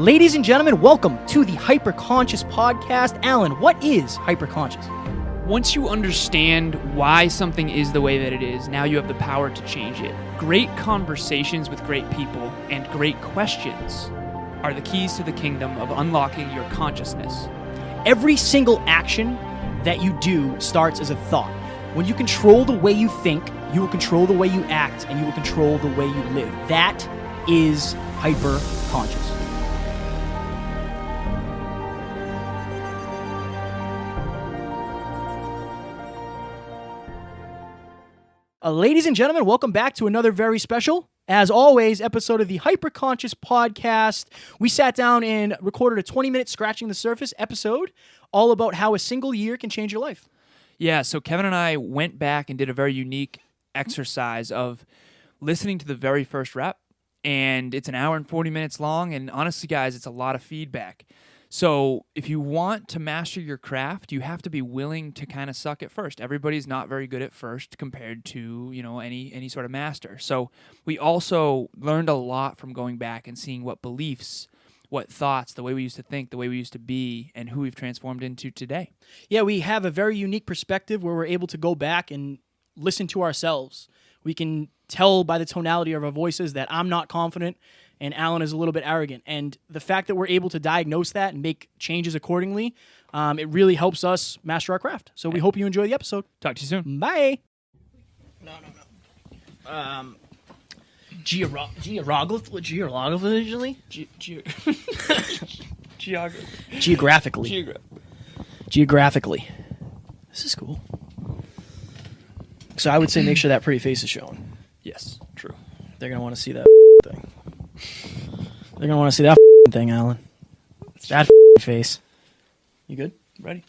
Ladies and gentlemen, welcome to the Hyperconscious Podcast. Alan, what is hyperconscious? Once you understand why something is the way that it is, now you have the power to change it. Great conversations with great people and great questions are the keys to the kingdom of unlocking your consciousness. Every single action that you do starts as a thought. When you control the way you think, you will control the way you act, and you will control the way you live. That is hyperconscious. Ladies and gentlemen, welcome back to another very special, as always, episode of the Hyperconscious Podcast. We sat down and recorded a 20-minute Scratching the Surface episode all about how a single year can change your life. Yeah, so Kevin and I went back and did a very unique exercise of listening to the very first rep, and it's an hour and 40 minutes long, and honestly, guys, it's a lot of feedback. So if you want to master your craft, you have to be willing to kind of suck at first. Everybody's not very good at first compared to, any sort of master. So we also learned a lot from going back and seeing what beliefs, what thoughts, the way we used to think, the way we used to be, and who we've transformed into today. Yeah, we have a very unique perspective where we're able to go back and listen to ourselves. We can tell by the tonality of our voices that I'm not confident and Alan is a little bit arrogant. And the fact that we're able to diagnose that and make changes accordingly, it really helps us master our craft. So we hope you enjoy the episode. Talk to you soon. Bye. No. Geographically? Geographically. This is cool. So I would say make sure that pretty face is showing. Yes, true. They're going to want to see that thing. They're going to want to see that thing, Alan. That face. You good? Ready?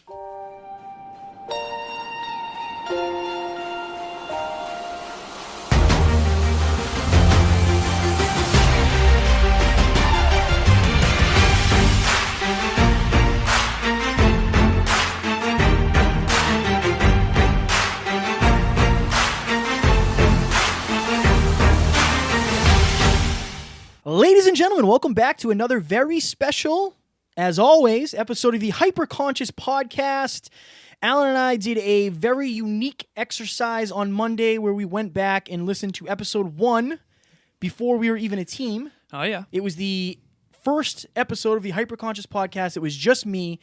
Ladies and gentlemen, welcome back to another very special, as always, episode of the Hyperconscious Podcast. Alan and I did a very unique exercise on Monday where we went back and listened to episode 1 before we were even a team. Oh, yeah. It was the first episode of the Hyperconscious Podcast. It was just me,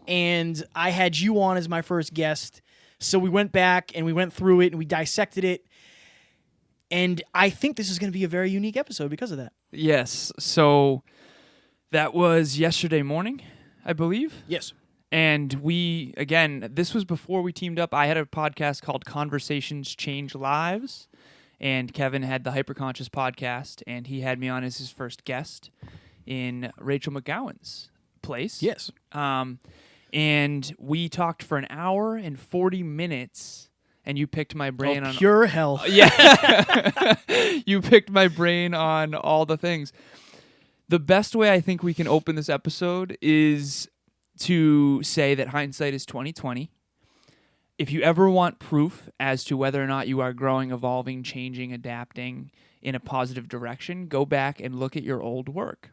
and I had you on as my first guest. So we went back and we went through it and we dissected it. And I think this is going to be a very unique episode because of that. Yes. So that was yesterday morning, I believe. Yes. And we, again, this was before we teamed up. I had a podcast called Conversations Change Lives, and Kevin had the Hyperconscious Podcast, and he had me on as his first guest in Rachel McGowan's place. Yes. And we talked for an hour and 40 minutes. And you picked my brain on pure hell. Yeah. You picked my brain on all the things. The best way I think we can open this episode is to say that hindsight is 20/20. If you ever want proof as to whether or not you are growing, evolving, changing, adapting in a positive direction, go back and look at your old work.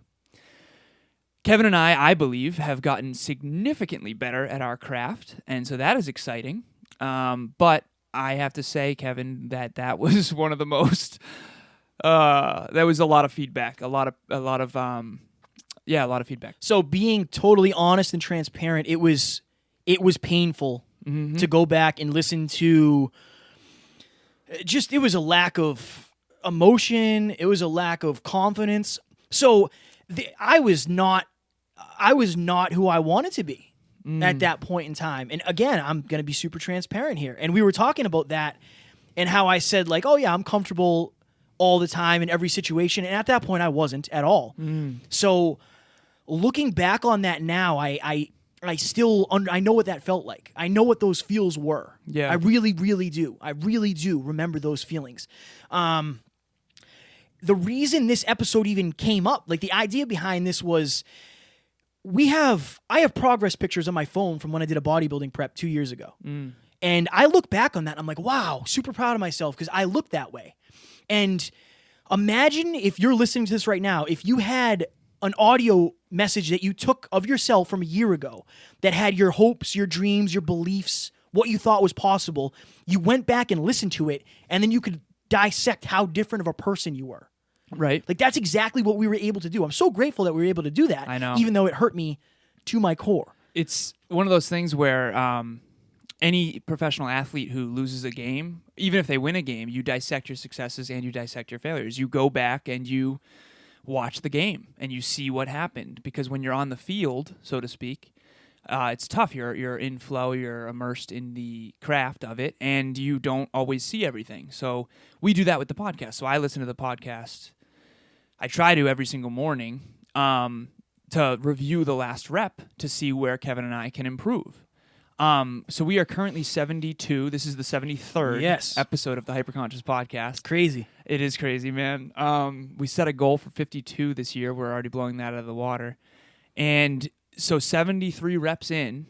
Kevin and I believe, have gotten significantly better at our craft, and so that is exciting. But I have to say, Kevin, that was one of the most. That was a lot of feedback. A lot of feedback. So being totally honest and transparent, it was painful to go back and listen to. It was a lack of emotion. It was a lack of confidence. So I was not who I wanted to be. At that point in time. And again, I'm going to be super transparent here. And we were talking about that and how I said, like, oh, yeah, I'm comfortable all the time in every situation. And at that point, I wasn't at all. So looking back on that now, I know what that felt like. I know what those feels were. Yeah. I really, really do. I really do remember those feelings. The reason this episode even came up, like the idea behind this was, I have progress pictures on my phone from when I did a bodybuilding prep 2 years ago. And I look back on that and I'm like, wow, super proud of myself because I look that way. And imagine if you're listening to this right now, if you had an audio message that you took of yourself from a year ago that had your hopes, your dreams, your beliefs, what you thought was possible. You went back and listened to it, and then you could dissect how different of a person you were. Right. Like, that's exactly what we were able to do. I'm so grateful that we were able to do that. I know. Even though it hurt me to my core. It's one of those things where any professional athlete who loses a game, even if they win a game, you dissect your successes and you dissect your failures. You go back and you watch the game and you see what happened, because when you're on the field, so to speak, it's tough. You're in flow, you're immersed in the craft of it, and you don't always see everything. So we do that with the podcast. So I listen to the podcast. I try to every single morning to review the last rep to see where Kevin and I can improve. So we are currently 72. This is the 73rd episode of the Hyperconscious Podcast. Crazy. It is crazy, man. We set a goal for 52 this year. We're already blowing that out of the water. And so 73 reps in,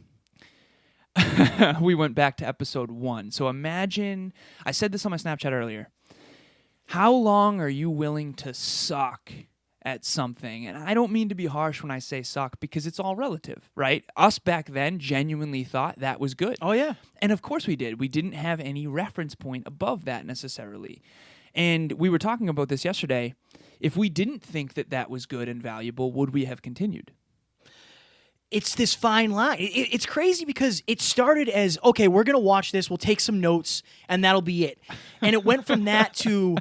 we went back to episode 1. So imagine, I said this on my Snapchat earlier, how long are you willing to suck at something? And I don't mean to be harsh when I say suck, because it's all relative, right? Us back then genuinely thought that was good. Oh, yeah. And of course we did. We didn't have any reference point above that necessarily. And we were talking about this yesterday. If we didn't think that that was good and valuable, would we have continued? It's this fine line. It's crazy because it started as, okay, we're going to watch this, we'll take some notes, and that'll be it. And it went from that to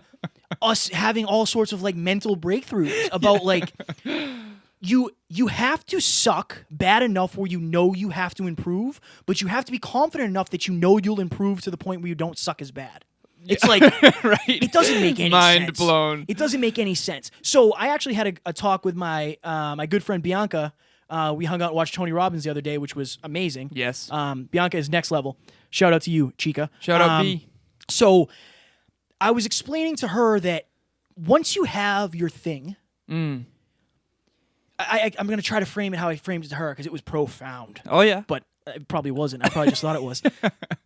us having all sorts of like mental breakthroughs about like, you have to suck bad enough where you know you have to improve, but you have to be confident enough that you know you'll improve to the point where you don't suck as bad. It's like, right. It doesn't make any sense. Mind blown. It doesn't make any sense. So I actually had a talk with my my good friend Bianca. We hung out and watched Tony Robbins the other day, which was amazing. Yes. Bianca is next level. Shout out to you, Chica. Shout out, B. So I was explaining to her that once you have your thing, I'm going to try to frame it how I framed it to her because it was profound. Oh, yeah. But it probably wasn't. I probably just thought it was.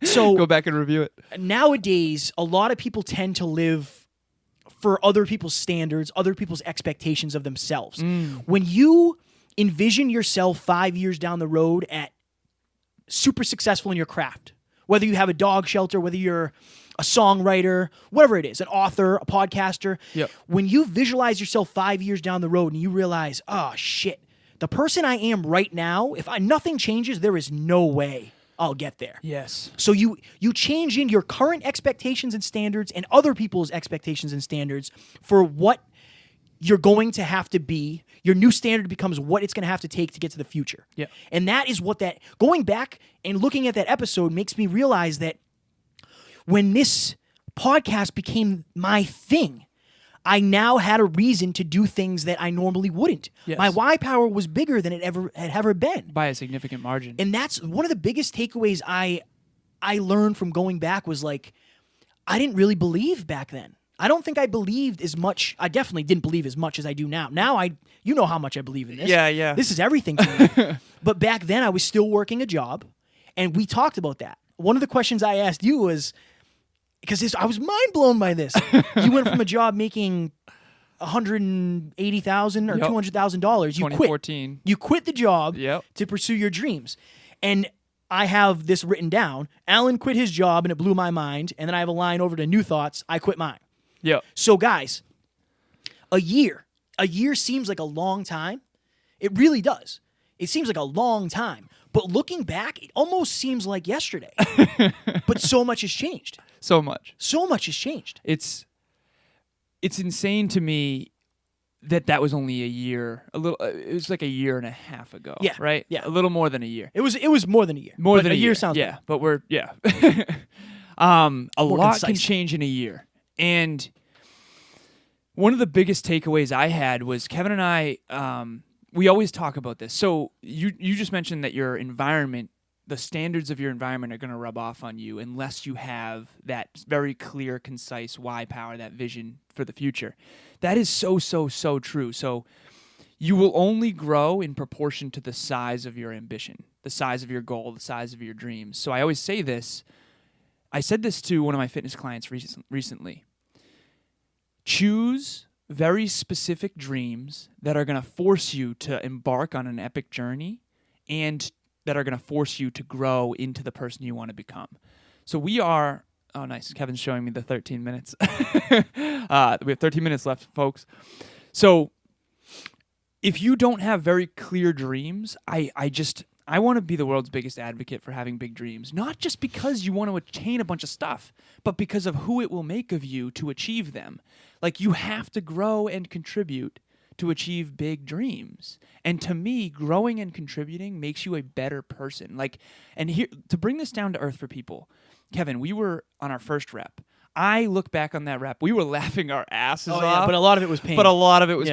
So go back and review it. Nowadays, a lot of people tend to live for other people's standards, other people's expectations of themselves. When you envision yourself 5 years down the road at super successful in your craft, whether you have a dog shelter, whether you're a songwriter, whatever it is, an author, a podcaster, when you visualize yourself 5 years down the road and you realize, oh shit, the person I am right now, if nothing changes, there is no way I'll get there. Yes. So you change in your current expectations and standards and other people's expectations and standards for what you're going to have to be. Your new standard becomes what it's going to have to take to get to the future. Yeah. And that is what going back and looking at that episode makes me realize that when this podcast became my thing, I now had a reason to do things that I normally wouldn't. Yes. My why power was bigger than it had ever been. By a significant margin. And that's one of the biggest takeaways I learned from going back was like, I didn't really believe back then. I don't think I believed as much. I definitely didn't believe as much as I do now. Now you know how much I believe in this. Yeah. This is everything to me. But back then I was still working a job, and we talked about that. One of the questions I asked you was, because I was mind blown by this. You went from a job making $180,000 or $200,000. You 2014. quit. You quit the job Yep. to pursue your dreams. And I have this written down. Alan quit his job, and it blew my mind. And then I have a line over to New Thoughts. I quit mine. Yep. So, guys, a year seems like a long time. It really does. It seems like a long time. But looking back, it almost seems like yesterday. But so much has changed. So much. So much has changed. It's insane to me that was only a year. It was like a year and a half ago. Yeah. Right? Yeah. A little more than a year. It was more than a year. More but than a year. sounds yeah. good. But we're a lot concise. can change in a year. And one of the biggest takeaways I had was Kevin and I, we always talk about this. So you just mentioned that your environment, the standards of your environment are going to rub off on you unless you have that very clear, concise why power, that vision for the future. That is so true. So you will only grow in proportion to the size of your ambition, the size of your goal, the size of your dreams. So I always say this. I said this to one of my fitness clients recently. Choose very specific dreams that are going to force you to embark on an epic journey and that are going to force you to grow into the person you want to become. So we are... Oh, nice. Kevin's showing me the 13 minutes. We have 13 minutes left, folks. So if you don't have very clear dreams, I want to be the world's biggest advocate for having big dreams, not just because you want to attain a bunch of stuff, but because of who it will make of you to achieve them. Like, you have to grow and contribute to achieve big dreams. And to me, growing and contributing makes you a better person. Like, and here, to bring this down to earth for people, Kevin, we were on our first rep. I look back on that rep. We were laughing our asses off. Yeah, but a lot of it was pain.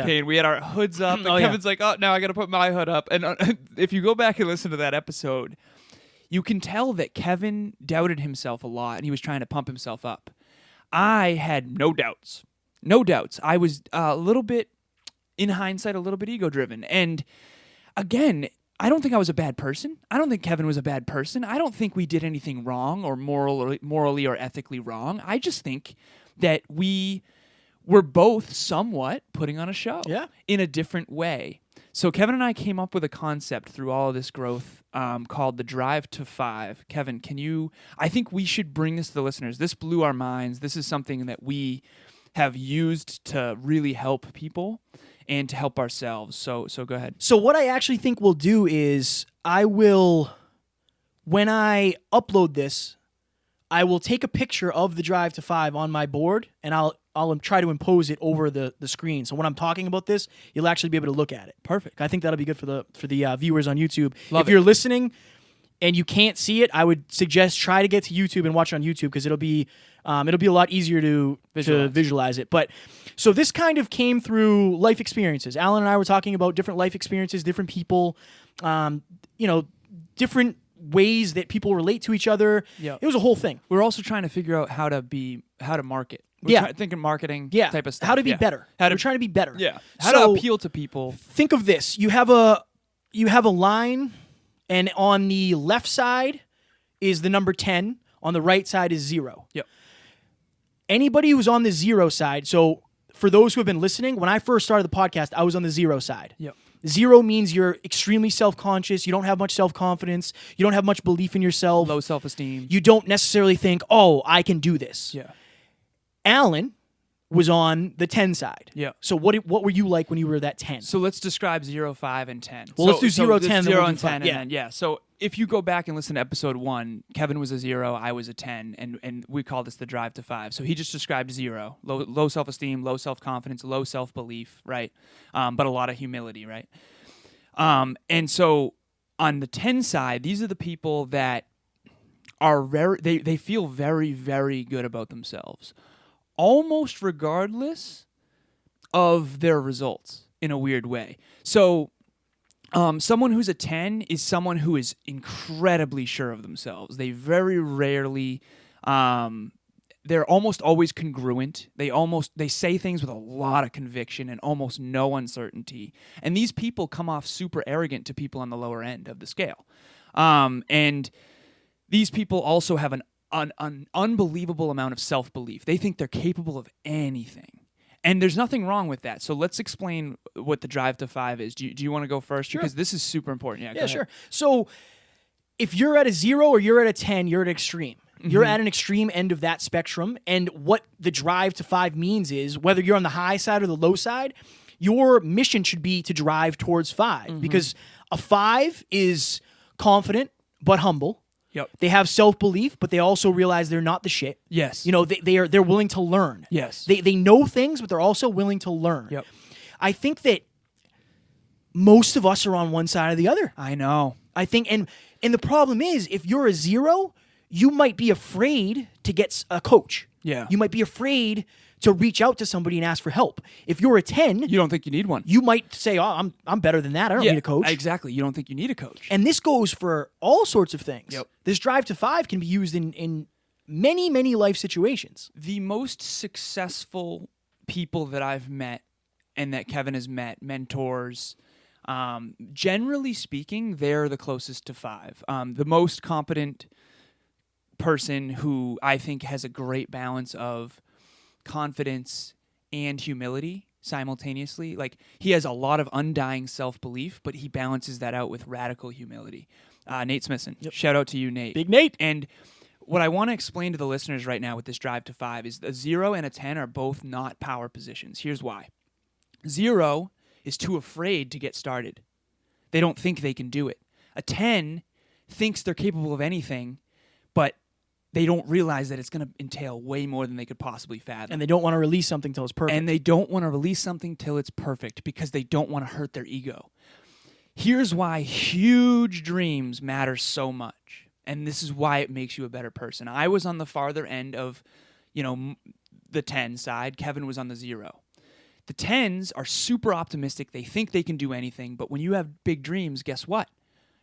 Pain. We had our hoods up. And Kevin's like, oh, now I got to put my hood up. And if you go back and listen to that episode, you can tell that Kevin doubted himself a lot, and he was trying to pump himself up. I had no doubts. No doubts. I was a little bit, in hindsight, a little bit ego-driven. And again, I don't think I was a bad person. I don't think Kevin was a bad person. I don't think we did anything wrong or morally or ethically wrong. I just think that we were both somewhat putting on a show in a different way. So Kevin and I came up with a concept through all of this growth called the Drive to 5. Kevin, I think we should bring this to the listeners. This blew our minds. This is something that we have used to really help people and to help ourselves. So go ahead. So what I actually think we'll do is when I upload this, I will take a picture of the Drive to 5 on my board, and I'll try to impose it over the screen. So when I'm talking about this, you'll actually be able to look at it. Perfect. I think that'll be good for the viewers on YouTube. If you're listening and you can't see it, I would suggest try to get to YouTube and watch it on YouTube, because it'll be a lot easier to visualize it. But so this kind of came through life experiences. Alan and I were talking about different life experiences, different people, different ways that people relate to each other. Yep. It was a whole thing. We're also trying to figure out how to market. We're thinking marketing type of stuff. How to be better. We're trying to be better. Yeah. How to appeal to people. Think of this. You have a line, and on the left side is the number 10. On the right side is 0. Yep. Anybody who's on the 0 side, so for those who have been listening, when I first started the podcast, I was on the 0 side. Yep. 0 means you're extremely self-conscious. You don't have much self-confidence. You don't have much belief in yourself. Low self-esteem. You don't necessarily think, oh, I can do this. Yeah. Alan was on the 10 side. Yeah. So what were you like when you were that 10? So let's describe 0, 5, and 10. Well, let's do 0, 10, 0 and and 10. 5. And then, so if you go back and listen to episode 1, Kevin was a 0, I was a 10, and we call this the Drive to 5. So he just described 0, low self-esteem, low self-confidence, low self-belief, right? But a lot of humility, right? And so on the 10 side, these are the people that are they feel very, very good about themselves, almost regardless of their results in a weird way. So someone who's a 10 is someone who is incredibly sure of themselves. They very rarely, they're almost always congruent. They say things with a lot of conviction and almost no uncertainty. And these people come off super arrogant to people on the lower end of the scale. And these people also have an unbelievable amount of self-belief. They think they're capable of anything. And there's nothing wrong with that. So let's explain what the Drive to 5 is. Do you want to go first? Sure. Because this is super important. Yeah, sure. So if you're at a 0 or you're at a 10, you're at extreme. Mm-hmm. You're at an extreme end of that spectrum. And what the Drive to 5 means is, whether you're on the high side or the low side, your mission should be to drive towards 5. Mm-hmm. Because a 5 is confident but humble. Yep. They have self-belief, but they also realize they're not the shit. Yes. They're willing to learn. Yes. They know things, but they're also willing to learn. Yep. I think that most of us are on one side or the other. I know. I think, and the problem is, if you're a 0, you might be afraid to get a coach. Yeah. You might be afraid to reach out to somebody and ask for help. If you're a 10, you don't think you need one. You might say, "Oh, I'm better than that. I don't need a coach." Exactly. You don't think you need a coach. And this goes for all sorts of things. Yep. This Drive to 5 can be used in many, many life situations. The most successful people that I've met and that Kevin has met, mentors, generally speaking, they're the closest to 5. The most competent person who I think has a great balance of confidence and humility simultaneously. Like, he has a lot of undying self-belief, but he balances that out with radical humility. Nate Smithson. Yep. Shout out to you, Nate. Big Nate. And what I want to explain to the listeners right now with this drive to 5 is a 0 and a 10 are both not power positions. Here's why. 0 is too afraid to get started. They don't think they can do it. A 10 thinks they're capable of anything, but they don't realize that it's going to entail way more than they could possibly fathom. And they don't want to release something till it's perfect. And they don't want to release something till it's perfect because they don't want to hurt their ego. Here's why huge dreams matter so much. And this is why it makes you a better person. I was on the farther end of, the 10 side. Kevin was on the 0. The 10s are super optimistic. They think they can do anything. But when you have big dreams, guess what?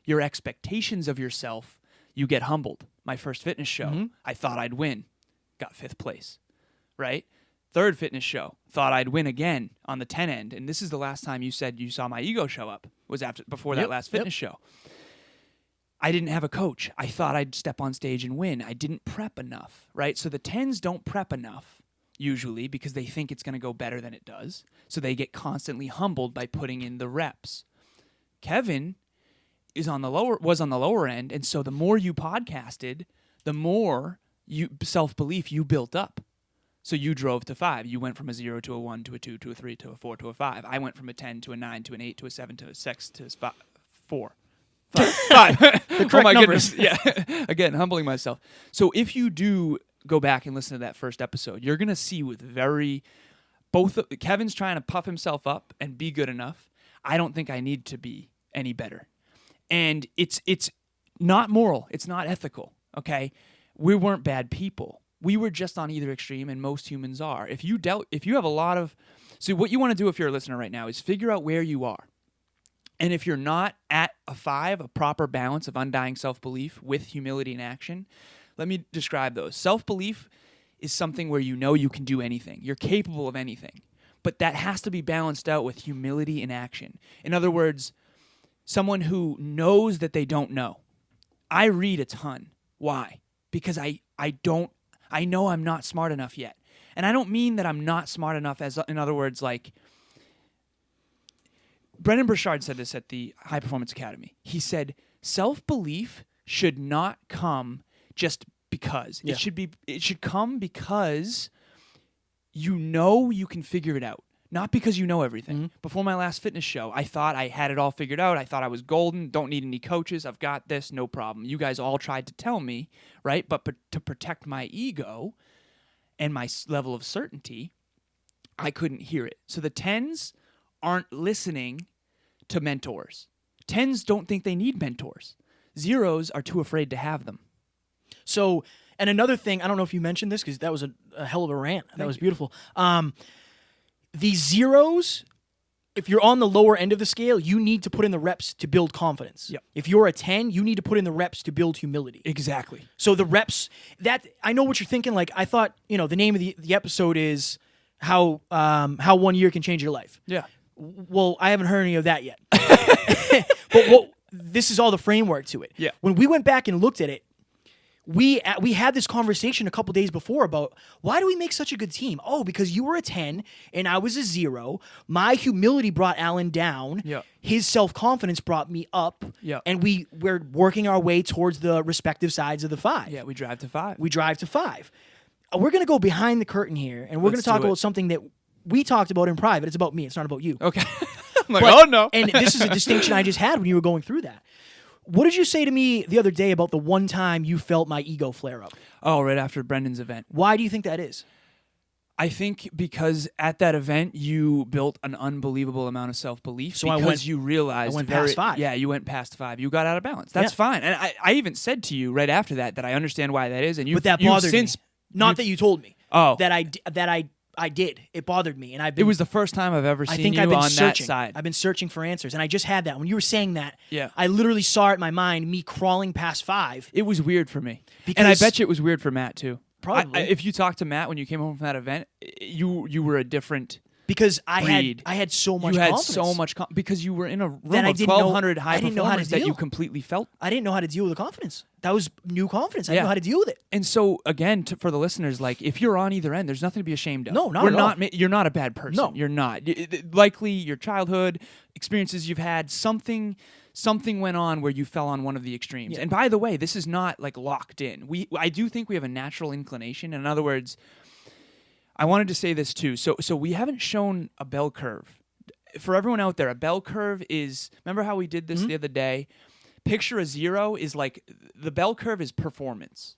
Your expectations of yourself, you get humbled. My first fitness show, I thought I'd win. Got 5th place, right? Third fitness show, thought I'd win again on the 10 end. And this is the last time you said you saw my ego show up, was before that last fitness show. I didn't have a coach. I thought I'd step on stage and win. I didn't prep enough, right? So the 10s don't prep enough, usually, because they think it's going to go better than it does. So they get constantly humbled by putting in the reps. Kevin was on the lower end, and so the more you podcasted, the more self-belief you built up. So you drove to 5. You went from a 0 to a 1 to a 2 to a 3 to a 4 to a 5. I went from a 10 to a 9 to an 8 to a 7 to a 6 to a 4. 5. The correct numbers. Goodness. Yeah. Again, humbling myself. So if you do go back and listen to that first episode, you're going to see Kevin's trying to puff himself up and be good enough. I don't think I need to be any better. And it's not moral. It's not ethical, okay? We weren't bad people. We were just on either extreme, and most humans are. If you have a lot of... So what you want to do if you're a listener right now is figure out where you are. And if you're not at a 5, a proper balance of undying self-belief with humility and action, let me describe those. Self-belief is something where you know you can do anything. You're capable of anything. But that has to be balanced out with humility and action. In other words, someone who knows that they don't know. I read a ton. Why? Because I know I'm not smart enough yet. And I don't mean that I'm not smart enough as, in other words, like, Brendan Burchard said this at the High Performance Academy. He said, self-belief should not come just because. Yeah. It should come because you know you can figure it out. Not because you know everything. Mm-hmm. Before my last fitness show, I thought I had it all figured out. I thought I was golden, don't need any coaches, I've got this, no problem. You guys all tried to tell me, right? But to protect my ego and my level of certainty, I couldn't hear it. So the 10s aren't listening to mentors. 10s don't think they need mentors. 0s are too afraid to have them. So, and another thing, I don't know if you mentioned this because that was a hell of a rant. That was beautiful. The 0s, if you're on the lower end of the scale, you need to put in the reps to build confidence. Yep. If you're a 10, you need to put in the reps to build humility. Exactly. So the reps, I know what you're thinking. Like, I thought, the name of the episode is how 1 year can change your life. Yeah. Well, I haven't heard any of that yet. But this is all the framework to it. Yeah. When we went back and looked at it, we had this conversation a couple days before about why do we make such a good team? Oh, because you were a 10 and I was a 0. My humility brought Alan down. Yeah. His self-confidence brought me up. Yeah. And we're working our way towards the respective sides of the 5. Yeah, we drive to 5. We drive to 5. We're going to go behind the curtain here, and we're going to talk about something that we talked about in private. It's about me. It's not about you. Okay. I'm like, oh, no. And this is a distinction I just had when you were going through that. What did you say to me the other day about the one time you felt my ego flare up? Oh, right after Brendan's event. Why do you think that is? I think because at that event, you built an unbelievable amount of self-belief. So you realized... I went past 5. Yeah, you went past 5. You got out of balance. That's fine. And I even said to you right after that I understand why that is. And but that bothered me. Not that you told me. Oh. That I did. It bothered me, and it was the first time I've ever seen you on that side. I've been searching for answers, and I just had that. When you were saying that, yeah. I literally saw it in my mind, me crawling past 5. It was weird for me. And I bet you it was weird for Matt, too. Probably. If you talked to Matt when you came home from that event, you were a different because breed. I had so much You had confidence. so much because you were in a room That I of didn't know- 1,200 high I didn't know how to performers that you deal. completely felt. I didn't know how to deal with the confidence. That was new confidence. I Yeah. didn't know how to deal with it. And so again, for the listeners, like if you're on either end, there's nothing to be ashamed of. No, not We're at all. not. You're not a bad person. No. You're not. Likely your childhood experiences you've had, something went on where you fell on one of the extremes. Yeah. And by the way, this is not like locked in. I do think we have a natural inclination. In other words, I wanted to say this too. So we haven't shown a bell curve. For everyone out there, a bell curve is, remember how we did this the other day? Picture a 0 is like, the bell curve is performance.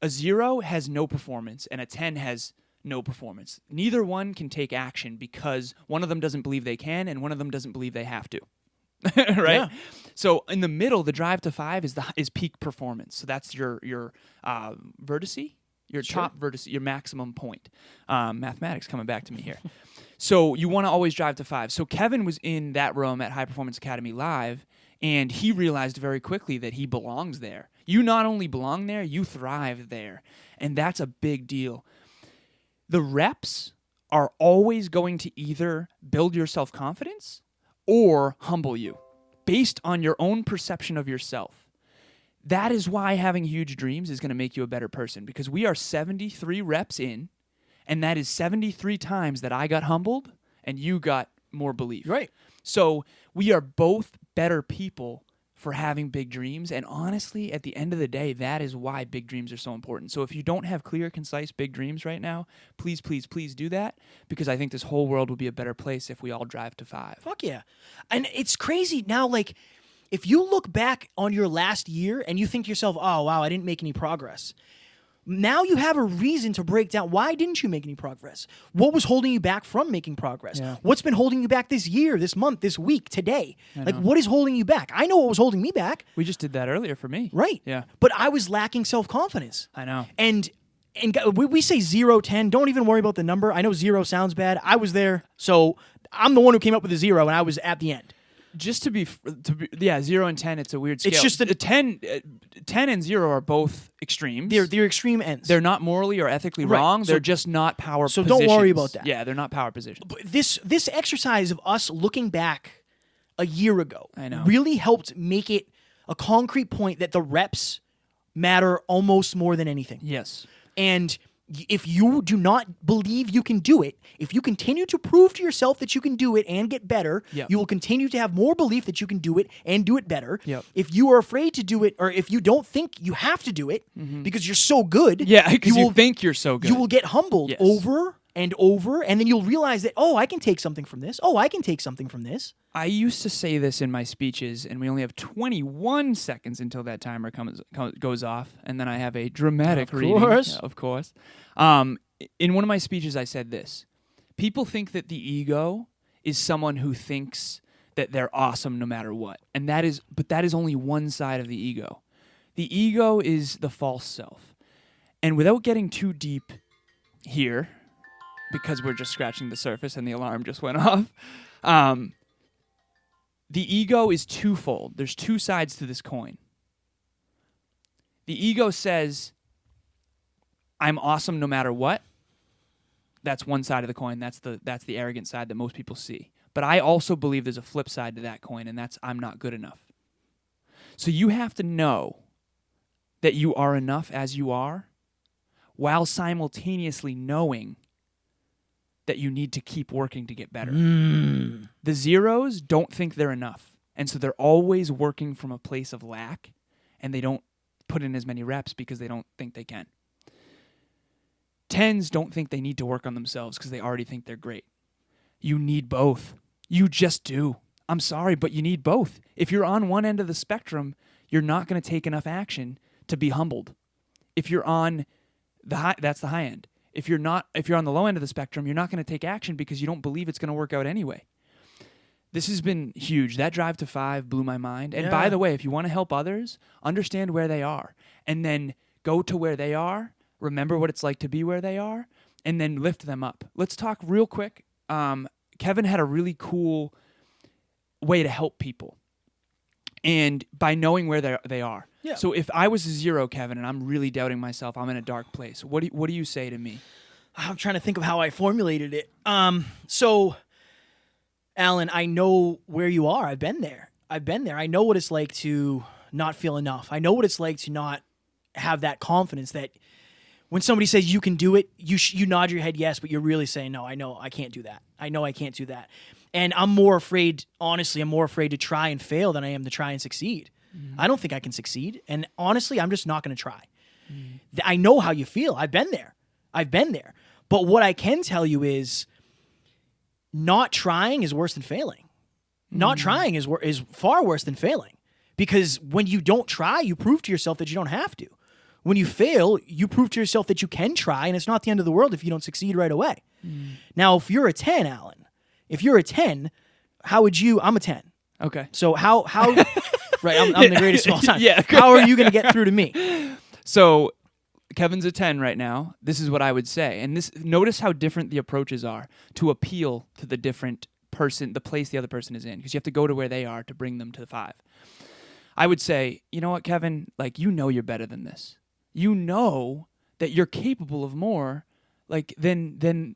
A 0 has no performance and a 10 has no performance. Neither one can take action because one of them doesn't believe they can and one of them doesn't believe they have to. Right? Yeah. So in the middle, the drive to 5 is peak performance. So that's your vertice, your top vertice, your maximum point. Mathematics coming back to me here. So you want to always drive to 5. So Kevin was in that room at High Performance Academy Live, and he realized very quickly that he belongs there. You not only belong there, you thrive there. And that's a big deal. The reps are always going to either build your self-confidence or humble you based on your own perception of yourself. That is why having huge dreams is going to make you a better person, because we are 73 reps in, and that is 73 times that I got humbled and you got more belief. Right. So we are both better people for having big dreams. And honestly, at the end of the day, that is why big dreams are so important. So if you don't have clear, concise, big dreams right now, please, please, please do that, because I think this whole world will be a better place if we all drive to 5. Fuck yeah. And it's crazy now, like, if you look back on your last year and you think to yourself, oh, wow, I didn't make any progress. Now you have a reason to break down, why didn't you make any progress? What was holding you back from making progress? Yeah. What's been holding you back this year, this month, this week, today? Like, what is holding you back? I know what was holding me back. We just did that earlier for me. Right. Yeah. But I was lacking self-confidence. I know. And we say 0, 10. Don't even worry about the number. I know 0 sounds bad. I was there. So I'm the one who came up with the 0, and I was at the end. Just to be 0 and 10, it's a weird scale. It's just that 10 and 0 are both extremes. They're extreme ends. They're not morally or ethically Right. wrong. So- They're just not power so positions. don't worry about that. Yeah, they're not power positions. But this exercise of us looking back a year ago I know. really helped make it a concrete point that the reps matter almost more than anything. Yes. And if you do not believe you can do it, if you continue to prove to yourself that you can do it and get better, Yep. you will continue to have more belief that you can do it and do it better. Yep. If you are afraid to do it, or if you don't think you have to do it because you're so good, Yeah, because you will think you're so good. you will get humbled Yes. over and over, and then you'll realize that, oh, I can take something from this. Oh, I can take something from this. I used to say this in my speeches, and we only have 21 seconds until that timer goes off, and then I have a dramatic reading. course. Yeah, of course. In one of my speeches, I said this. People think that the ego is someone who thinks that they're awesome no matter what. But that is only one side of the ego. The ego is the false self. And without getting too deep here, because we're just scratching the surface and the alarm just went off, the ego is twofold. There's two sides to this coin. The ego says, I'm awesome no matter what. That's one side of the coin. That's the arrogant side that most people see. But I also believe there's a flip side to that coin, and that's I'm not good enough. So you have to know that you are enough as you are, while simultaneously knowing that you need to keep working to get better. The zeros don't think they're enough, and so they're always working from a place of lack, and they don't put in as many reps because they don't think they can. Tens don't think they need to work on themselves because they already think they're great. You need both. You just do. I'm sorry, but you need both. If you're on one end of the spectrum, you're not going to take enough action to be humbled. If you're on the high, that's the high end. If you're on the low end of the spectrum, you're not going to take action because you don't believe it's going to work out anyway. This has been huge. That drive to 5 blew my mind. And by the way, if you want to help others, understand where they are and then go to where they are. Remember what it's like to be where they are, and then lift them up. Let's talk real quick. Kevin had a really cool way to help people, and by knowing where they are. Yeah. So if I was a 0, Kevin, and I'm really doubting myself, I'm in a dark place. What do you say to me? I'm trying to think of how I formulated it. So, Alan, I know where you are. I've been there. I know what it's like to not feel enough. I know what it's like to not have that confidence that when somebody says you can do it, you nod your head yes, but you're really saying no. I know I can't do that. I know I can't do that. And I'm more afraid. Honestly, I'm more afraid to try and fail than I am to try and succeed. I don't think I can succeed, and honestly, I'm just not going to try. I know how you feel. I've been there. But what I can tell you is, not trying is worse than failing. Not trying is far worse than failing, because when you don't try, you prove to yourself that you don't have to. When you fail, you prove to yourself that you can try, and it's not the end of the world if you don't succeed right away. Now, if you're a 10, Alan, how would you? I'm a 10. Okay. So how right? I'm the greatest of all time. Yeah. How are you going to get through to me? So Kevin's a 10 right now. This is what I would say. And notice how different the approaches are to appeal to the different person, the place the other person is in, because you have to go to where they are to bring them to the 5. I would say, you know what, Kevin? Like, you're better than this. You know that you're capable of more, like, than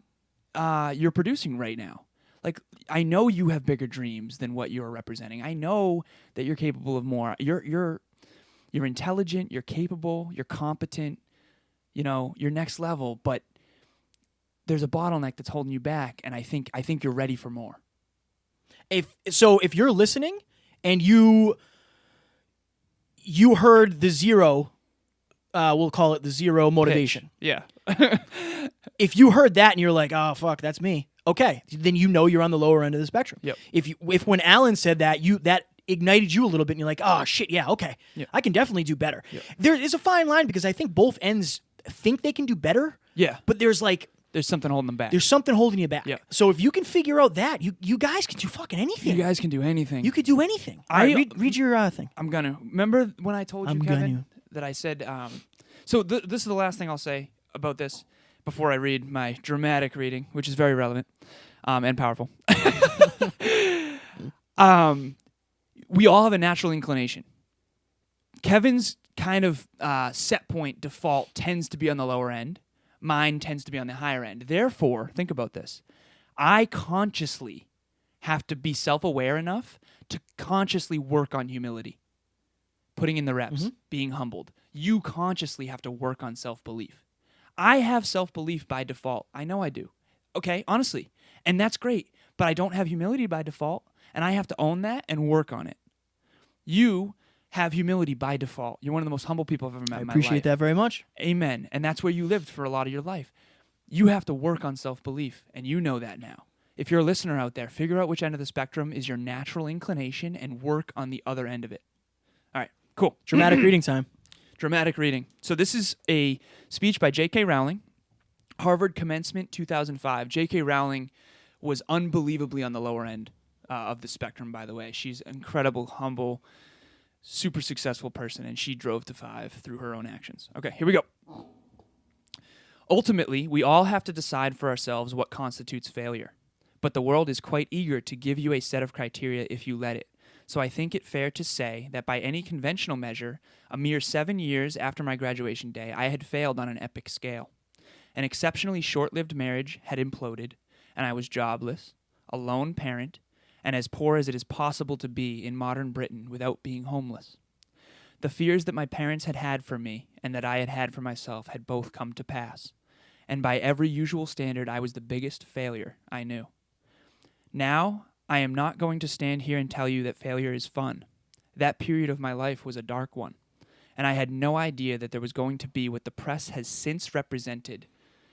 you're producing right now. Like, I know you have bigger dreams than what you're representing. I know that you're capable of more. You're intelligent, you're capable, you're competent, you're next level, but there's a bottleneck that's holding you back, and I think you're ready for more. If you're listening and you heard the zero, we'll call it the zero motivation. Pitch. Yeah. If you heard that and you're like, oh fuck, that's me. Okay, then you're on the lower end of the spectrum. Yep. If when Alan said that, that ignited you a little bit and you're like, oh shit, yeah, okay. Yep. I can definitely do better. Yep. There is a fine line, because I think both ends think they can do better. Yeah. But there's something holding them back. There's something holding you back. Yeah. So if you can figure out that, you guys can do fucking anything. You guys can do anything. You could do anything. All right, read your thing. I'm gonna remember when I told you, Kevin, that I said. So this is the last thing I'll say about this before I read my dramatic reading, which is very relevant and powerful. We all have a natural inclination. Kevin's kind of set point default tends to be on the lower end. Mine tends to be on the higher end. Therefore, think about this. I consciously have to be self-aware enough to consciously work on humility, putting in the reps, being humbled. You consciously have to work on self-belief. I have self-belief by default. I know I do. Okay, honestly. And that's great. But I don't have humility by default, and I have to own that and work on it. You have humility by default. You're one of the most humble people I've ever met in my life. I appreciate that very much. Amen. And that's where you lived for a lot of your life. You have to work on self-belief, and you know that now. If you're a listener out there, figure out which end of the spectrum is your natural inclination and work on the other end of it. All right, cool. Dramatic reading time. Dramatic reading. So this is a speech by J.K. Rowling, Harvard Commencement 2005. J.K. Rowling was unbelievably on the lower end of the spectrum, by the way. She's an incredible, humble, super successful person, and she drove to 5 through her own actions. Okay, here we go. Ultimately, we all have to decide for ourselves what constitutes failure. But the world is quite eager to give you a set of criteria if you let it. So I think it fair to say that by any conventional measure, a mere 7 years after my graduation day, I had failed on an epic scale. An exceptionally short-lived marriage had imploded, and I was jobless, a lone parent, and as poor as it is possible to be in modern Britain without being homeless. The fears that my parents had had for me and that I had had for myself had both come to pass, and by every usual standard I was the biggest failure I knew. Now, I am not going to stand here and tell you that failure is fun. That period of my life was a dark one, and I had no idea that there was going to be what the press has since represented,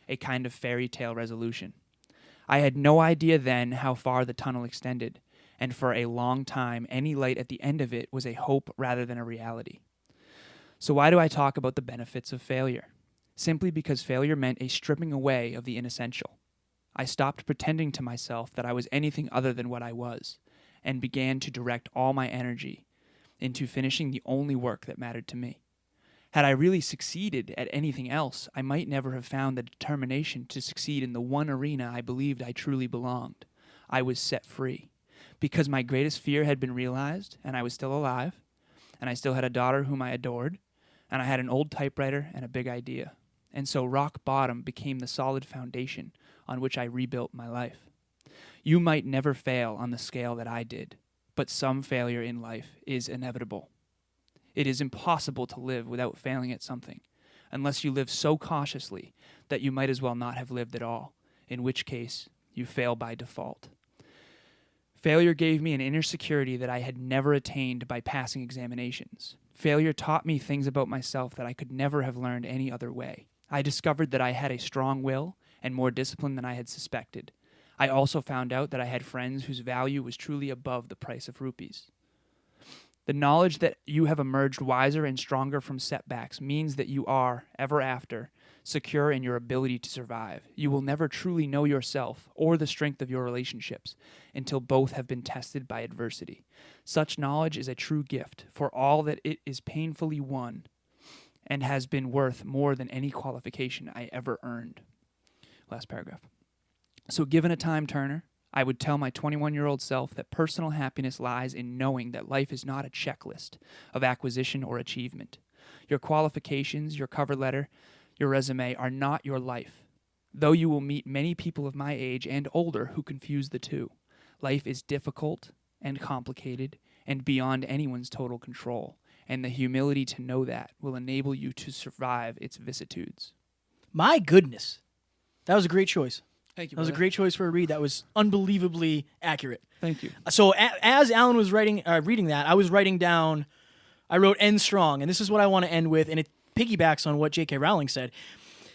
a kind of fairy tale resolution. I had no idea then how far the tunnel extended, and for a long time any light at the end of it was a hope rather than a reality. So why do I talk about the benefits of failure? Simply because failure meant a stripping away of the inessential. I stopped pretending to myself that I was anything other than what I was, and began to direct all my energy into finishing the only work that mattered to me. Had I really succeeded at anything else, I might never have found the determination to succeed in the one arena I believed I truly belonged. I was set free. Because my greatest fear had been realized, and I was still alive, and I still had a daughter whom I adored, and I had an old typewriter and a big idea. and so rock bottom became the solid foundation on which I rebuilt my life. You might never fail on the scale that I did, but some failure in life is inevitable. It is impossible to live without failing at something, unless you live so cautiously that you might as well not have lived at all, in which case you fail by default. Failure gave me an inner security that I had never attained by passing examinations. Failure taught me things about myself that I could never have learned any other way. I discovered that I had a strong will and more discipline than I had suspected. I also found out that I had friends whose value was truly above the price of rupees. The knowledge that you have emerged wiser and stronger from setbacks means that you are, ever after, secure in your ability to survive. You will never truly know yourself or the strength of your relationships until both have been tested by adversity. Such knowledge is a true gift, for all that it is painfully won and has been worth more than any qualification I ever earned. Last paragraph. So given a time, Turner, I would tell my 21-year-old self that personal happiness lies in knowing that life is not a checklist of acquisition or achievement. Your qualifications, your cover letter, your resume are not your life, though you will meet many people of my age and older who confuse the two. Life is difficult and complicated and beyond anyone's total control, and the humility to know that will enable you to survive its vicissitudes. My goodness. That was a great choice. Thank you. That was a great choice for a read. That was unbelievably accurate. Thank you. So as Alan was reading that, I was writing down, I wrote end strong, and this is what I want to end with, and it piggybacks on what J.K. Rowling said.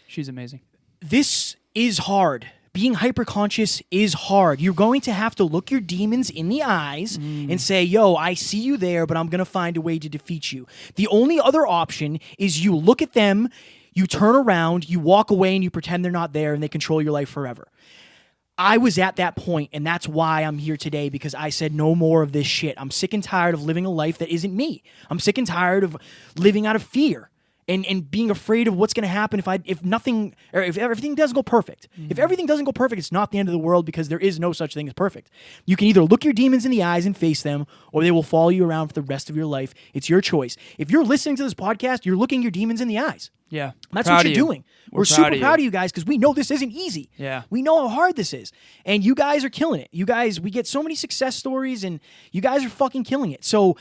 She's amazing. This is hard. Being hyperconscious is hard. You're going to have to look your demons in the eyes and say, yo, I see you there, but I'm going to find a way to defeat you. The only other option is you look at them, you turn around, you walk away, and you pretend they're not there, and they control your life forever. I was at that point, and that's why I'm here today, because I said no more of this shit. I'm sick and tired of living a life that isn't me. I'm sick and tired of living out of fear and being afraid of what's going to happen if everything doesn't go perfect. If everything doesn't go perfect, it's not the end of the world, because there is no such thing as perfect. You can either look your demons in the eyes and face them, or they will follow you around for the rest of your life. It's your choice. If you're listening to this podcast, you're looking your demons in the eyes. Yeah. That's what you're doing. We're super proud of you guys, because we know this isn't easy. Yeah. We know how hard this is. And you guys are killing it. You guys, we get so many success stories, and you guys are fucking killing it. So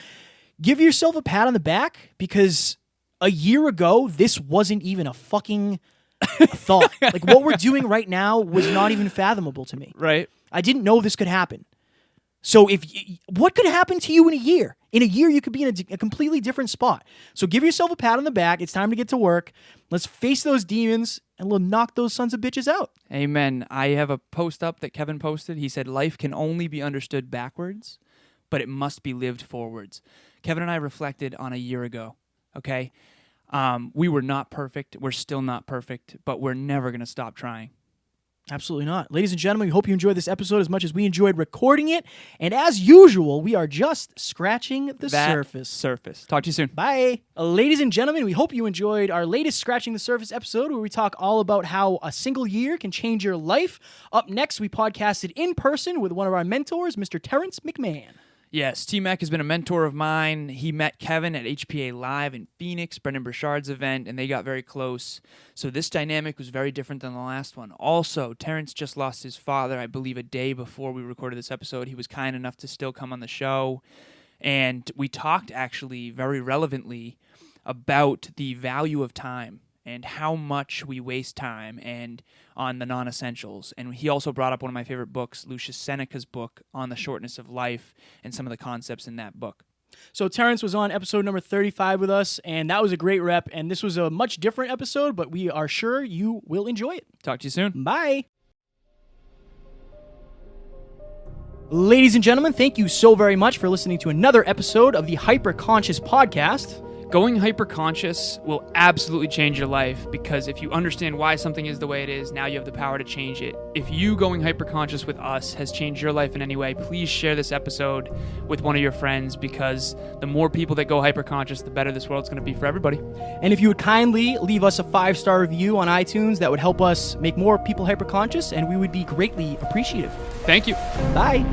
give yourself a pat on the back, because a year ago, this wasn't even a fucking thought. Like, what we're doing right now was not even fathomable to me. Right. I didn't know this could happen. So what could happen to you in a year? In a year, you could be in a completely different spot. So give yourself a pat on the back. It's time to get to work. Let's face those demons, and we'll knock those sons of bitches out. Amen. I have a post up that Kevin posted. He said, life can only be understood backwards, but it must be lived forwards. Kevin and I reflected on a year ago. Okay? We were not perfect. We're still not perfect, but we're never going to stop trying. Absolutely not. Ladies and gentlemen, we hope you enjoyed this episode as much as we enjoyed recording it. And as usual, we are just scratching the surface. Talk to you soon. Bye. Ladies and gentlemen, we hope you enjoyed our latest Scratching the Surface episode, where we talk all about how a single year can change your life. Up next, we podcasted in person with one of our mentors, Mr. Terrence McMahon. Yes, T-Mac has been a mentor of mine. He met Kevin at HPA Live in Phoenix, Brendan Burchard's event, and they got very close. So this dynamic was very different than the last one. Also, Terrence just lost his father, I believe, a day before we recorded this episode. He was kind enough to still come on the show. And we talked, actually, very relevantly about the value of time and how much we waste time and on the non-essentials. And he also brought up one of my favorite books, Lucius Seneca's book on the shortness of life and some of the concepts in that book. So Terrence was on episode number 35 with us, and that was a great rep. And this was a much different episode, but we are sure you will enjoy it. Talk to you soon. Bye. Ladies and gentlemen, thank you so very much for listening to another episode of the Hyperconscious Podcast. Going hyper-conscious will absolutely change your life, because if you understand why something is the way it is, now you have the power to change it. If you going hyper-conscious with us has changed your life in any way, please share this episode with one of your friends, because the more people that go hyper-conscious, the better this world's going to be for everybody. And if you would kindly leave us a 5-star review on iTunes, that would help us make more people hyper-conscious, and we would be greatly appreciative. Thank you. Bye.